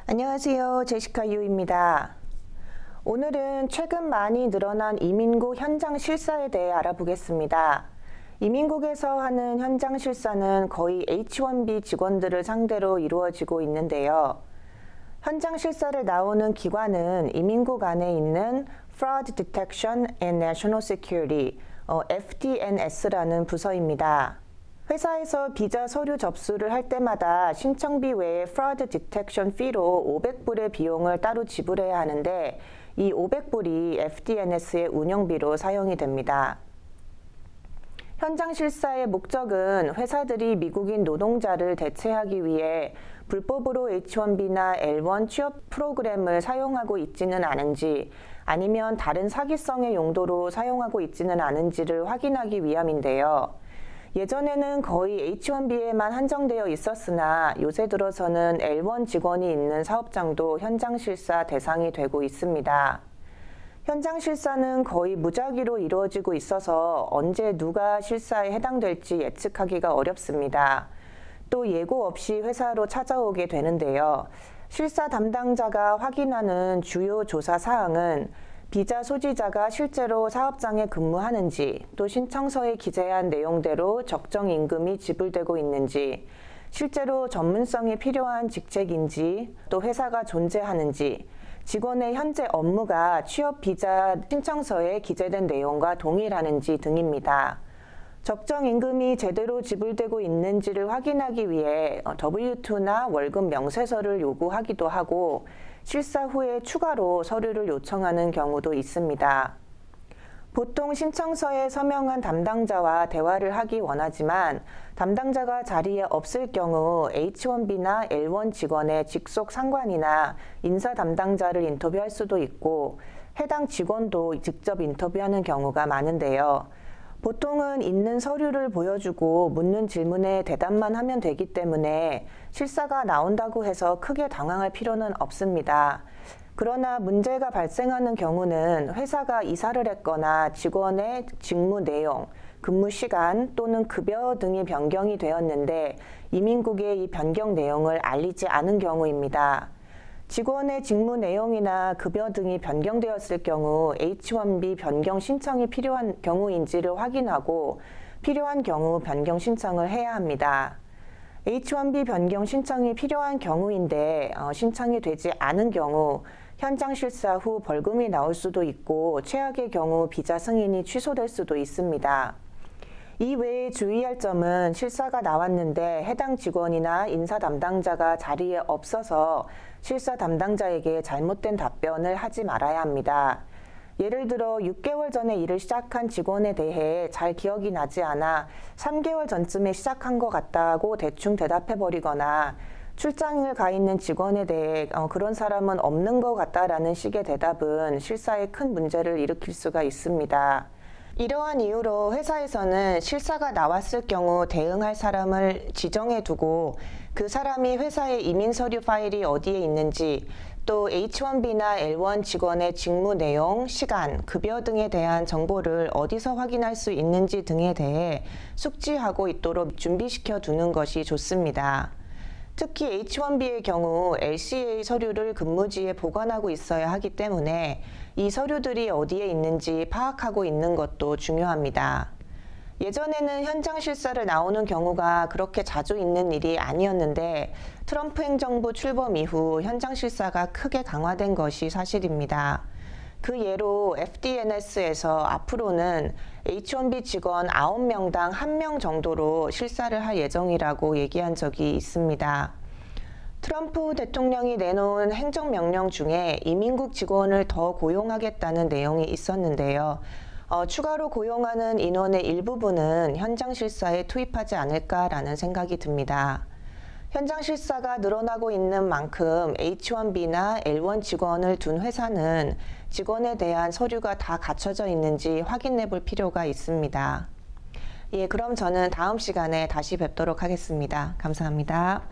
안녕하세요. 제시카 유입니다. 오늘은 최근 많이 늘어난 이민국 현장 실사에 대해 알아보겠습니다. 이민국에서 하는 현장 실사는 거의 H-1B 직원들을 상대로 이루어지고 있는데요. 현장 실사를 나오는 기관은 이민국 안에 있는 Fraud Detection and National Security, FDNS라는 부서입니다. 회사에서 비자 서류 접수를 할 때마다 신청비 외에 Fraud Detection Fee로 500불의 비용을 따로 지불해야 하는데 이 500불이 FDNS의 운영비로 사용이 됩니다. 현장 실사의 목적은 회사들이 미국인 노동자를 대체하기 위해 불법으로 H-1B나 L-1 취업 프로그램을 사용하고 있지는 않은지 아니면 다른 사기성의 용도로 사용하고 있지는 않은지를 확인하기 위함인데요. 예전에는 거의 H-1B에만 한정되어 있었으나 요새 들어서는 L-1 직원이 있는 사업장도 현장 실사 대상이 되고 있습니다. 현장 실사는 거의 무작위로 이루어지고 있어서 언제 누가 실사에 해당될지 예측하기가 어렵습니다. 또 예고 없이 회사로 찾아오게 되는데요. 실사 담당자가 확인하는 주요 조사 사항은 비자 소지자가 실제로 사업장에 근무하는지, 또 신청서에 기재한 내용대로 적정 임금이 지불되고 있는지, 실제로 전문성이 필요한 직책인지, 또 회사가 존재하는지, 직원의 현재 업무가 취업 비자 신청서에 기재된 내용과 동일하는지 등입니다. 적정 임금이 제대로 지불되고 있는지를 확인하기 위해 W-2나 월급 명세서를 요구하기도 하고 실사 후에 추가로 서류를 요청하는 경우도 있습니다. 보통 신청서에 서명한 담당자와 대화를 하기 원하지만 담당자가 자리에 없을 경우 H-1B나 L-1 직원의 직속 상관이나 인사 담당자를 인터뷰할 수도 있고 해당 직원도 직접 인터뷰하는 경우가 많은데요. 보통은 있는 서류를 보여주고 묻는 질문에 대답만 하면 되기 때문에 실사가 나온다고 해서 크게 당황할 필요는 없습니다. 그러나 문제가 발생하는 경우는 회사가 이사를 했거나 직원의 직무 내용, 근무 시간 또는 급여 등이 변경이 되었는데 이민국에 이 변경 내용을 알리지 않은 경우입니다. 직원의 직무 내용이나 급여 등이 변경되었을 경우 H-1B 변경 신청이 필요한 경우인지를 확인하고 필요한 경우 변경 신청을 해야 합니다. H-1B 변경 신청이 필요한 경우인데 신청이 되지 않은 경우 현장 실사 후 벌금이 나올 수도 있고 최악의 경우 비자 승인이 취소될 수도 있습니다. 이 외에 주의할 점은 실사가 나왔는데 해당 직원이나 인사 담당자가 자리에 없어서 실사 담당자에게 잘못된 답변을 하지 말아야 합니다. 예를 들어 6개월 전에 일을 시작한 직원에 대해 잘 기억이 나지 않아 3개월 전쯤에 시작한 것 같다고 대충 대답해버리거나 출장을 가 있는 직원에 대해 그런 사람은 없는 것 같다라는 식의 대답은 실사에 큰 문제를 일으킬 수가 있습니다. 이러한 이유로 회사에서는 실사가 나왔을 경우 대응할 사람을 지정해 두고 그 사람이 회사의 이민 서류 파일이 어디에 있는지 또 H-1B나 L-1 직원의 직무 내용, 시간, 급여 등에 대한 정보를 어디서 확인할 수 있는지 등에 대해 숙지하고 있도록 준비시켜 두는 것이 좋습니다. 특히 H-1B의 경우 LCA 서류를 근무지에 보관하고 있어야 하기 때문에 이 서류들이 어디에 있는지 파악하고 있는 것도 중요합니다. 예전에는 현장 실사를 나오는 경우가 그렇게 자주 있는 일이 아니었는데 트럼프 행정부 출범 이후 현장 실사가 크게 강화된 것이 사실입니다. 그 예로 FDNS에서 앞으로는 H-1B 직원 9명당 1명 정도로 실사를 할 예정이라고 얘기한 적이 있습니다. 트럼프 대통령이 내놓은 행정명령 중에 이민국 직원을 더 고용하겠다는 내용이 있었는데요. 추가로 고용하는 인원의 일부분은 현장 실사에 투입하지 않을까라는 생각이 듭니다. 현장 실사가 늘어나고 있는 만큼 H-1B나 L-1 직원을 둔 회사는 직원에 대한 서류가 다 갖춰져 있는지 확인해 볼 필요가 있습니다. 그럼 저는 다음 시간에 다시 뵙도록 하겠습니다. 감사합니다.